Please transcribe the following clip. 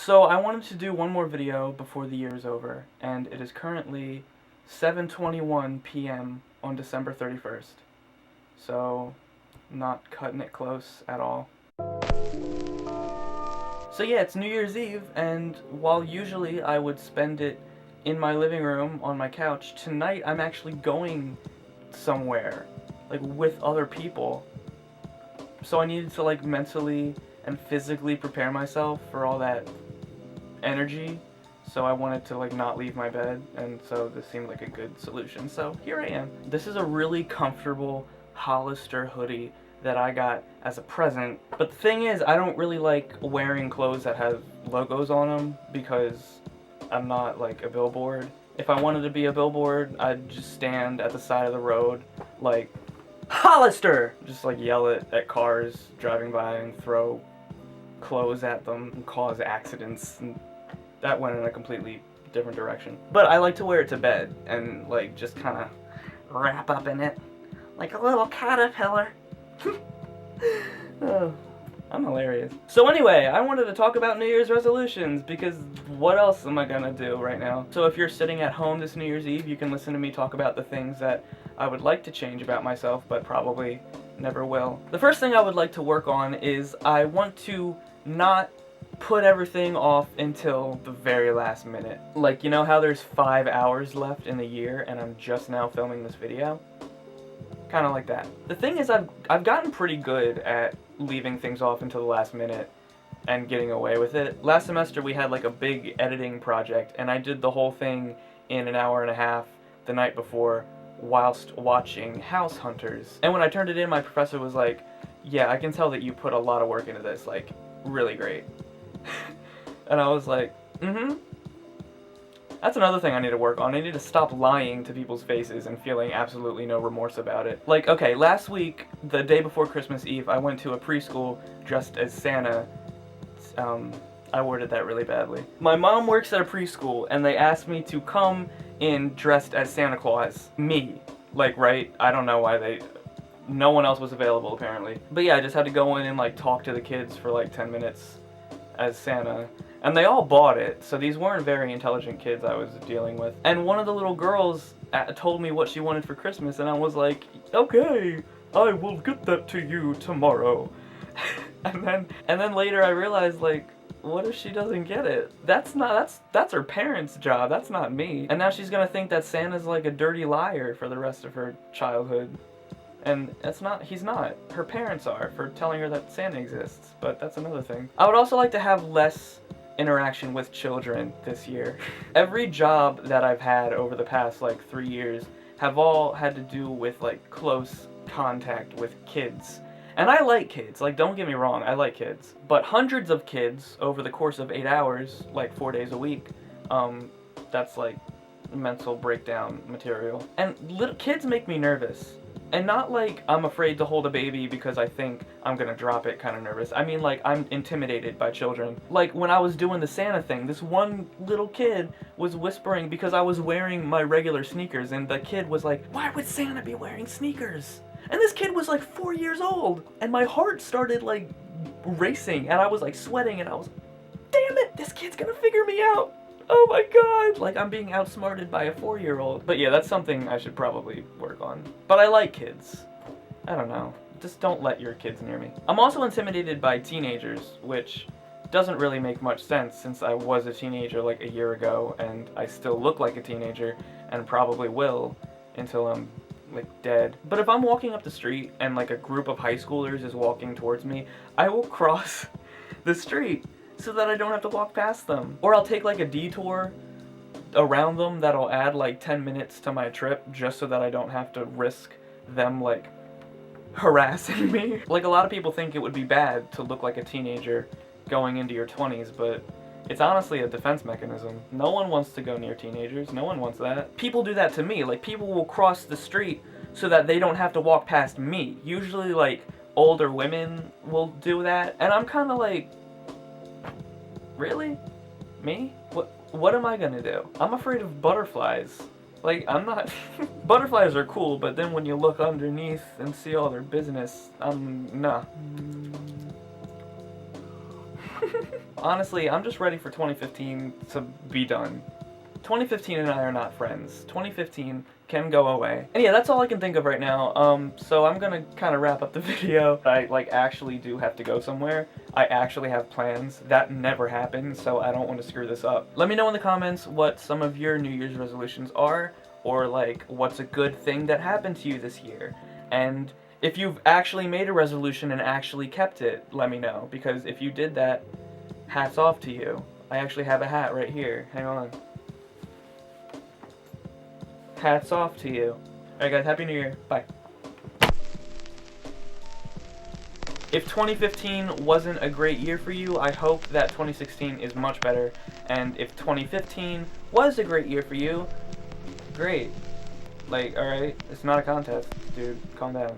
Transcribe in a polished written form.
So I wanted to do one more video before the year is over, and it is currently 7:21 p.m. on December 31st. So, not cutting it close at all. So yeah, it's New Year's Eve, and while usually I would spend it in my living room on my couch, tonight I'm actually going somewhere, like with other people. So I needed to like mentally and physically prepare myself for all that energy, so I wanted to like not leave my bed, and so this seemed like a good solution. So here I am. This is a really comfortable Hollister hoodie that I got as a present, but the thing is, I don't really like wearing clothes that have logos on them because I'm not like a billboard. If I wanted to be a billboard, I'd just stand at the side of the road like, Hollister! Just like yell at cars driving by and throw clothes at them and cause accidents, and that went in a completely different direction. But I like to wear it to bed and like just kind of wrap up in it like a little caterpillar. Oh, I'm hilarious. So anyway, I wanted to talk about New Year's resolutions because what else am I gonna do right now? So if you're sitting at home this New Year's Eve, you can listen to me talk about the things that I would like to change about myself, but probably never will. The first thing I would like to work on is I want to not put everything off until the very last minute. Like, you know how there's 5 hours left in the year and I'm just now filming this video? Kind of like that. The thing is, I've gotten pretty good at leaving things off until the last minute and getting away with it. Last semester we had like a big editing project and I did the whole thing in an hour and a half the night before whilst watching House Hunters. And when I turned it in, my professor was like, yeah, I can tell that you put a lot of work into this, like, really great. And I was like, That's another thing I need to work on. I need to stop lying to people's faces and feeling absolutely no remorse about it. Like, okay, last week, the day before Christmas Eve, I went to a preschool dressed as Santa. I worded that really badly. My mom works at a preschool, and they asked me to come in dressed as Santa Claus. Me. Like, right? I don't know why no one else was available, apparently. But yeah, I just had to go in and, like, talk to the kids for, like, 10 minutes as Santa. And they all bought it, so these weren't very intelligent kids I was dealing with. And one of the little girls told me what she wanted for Christmas, and I was like, okay, I will get that to you tomorrow. and then later I realized, like, what if she doesn't get it? That's her parents' job, that's not me. And now she's gonna think that Santa's like a dirty liar for the rest of her childhood. And he's not. Her parents are, for telling her that Santa exists, but that's another thing. I would also like to have less interaction with children this year. Every job that I've had over the past like 3 years have all had to do with like close contact with kids. And I like kids, like don't get me wrong, I like kids. But hundreds of kids over the course of 8 hours, like 4 days a week, that's like mental breakdown material. And little kids make me nervous. And not like I'm afraid to hold a baby because I think I'm gonna drop it kind of nervous. I mean like I'm intimidated by children. Like when I was doing the Santa thing, this one little kid was whispering because I was wearing my regular sneakers, and the kid was like, why would Santa be wearing sneakers? And this kid was like 4 years old, and my heart started like racing, and I was like sweating, and I was, damn it, this kid's gonna figure me out. Oh my god! Like, I'm being outsmarted by a 4-year-old. But yeah, that's something I should probably work on. But I like kids. I don't know. Just don't let your kids near me. I'm also intimidated by teenagers, which doesn't really make much sense since I was a teenager like a year ago, and I still look like a teenager, and probably will until I'm like dead. But if I'm walking up the street and like a group of high schoolers is walking towards me, I will cross the street so that I don't have to walk past them. Or I'll take like a detour around them that'll add like 10 minutes to my trip just so that I don't have to risk them like harassing me. Like a lot of people think it would be bad to look like a teenager going into your 20s, but it's honestly a defense mechanism. No one wants to go near teenagers, no one wants that. People do that to me, like people will cross the street so that they don't have to walk past me. Usually like older women will do that, and I'm kinda like, really? Me? What am I gonna do? I'm afraid of butterflies. Like, I'm not... Butterflies are cool, but then when you look underneath and see all their business, nah. Honestly, I'm just ready for 2015 to be done. 2015 and I are not friends. 2015 can go away. And yeah, that's all I can think of right now. So I'm gonna kind of wrap up the video. I, like, actually do have to go somewhere. I actually have plans. That never happens, so I don't want to screw this up. Let me know in the comments what some of your New Year's resolutions are, or, like, what's a good thing that happened to you this year. And if you've actually made a resolution and actually kept it, let me know. Because if you did that, hats off to you. I actually have a hat right here. Hang on. Hats off to you. Alright guys, Happy New Year. Bye. If 2015 wasn't a great year for you, I hope that 2016 is much better. And if 2015 was a great year for you, great. Like, alright, it's not a contest, dude. Calm down.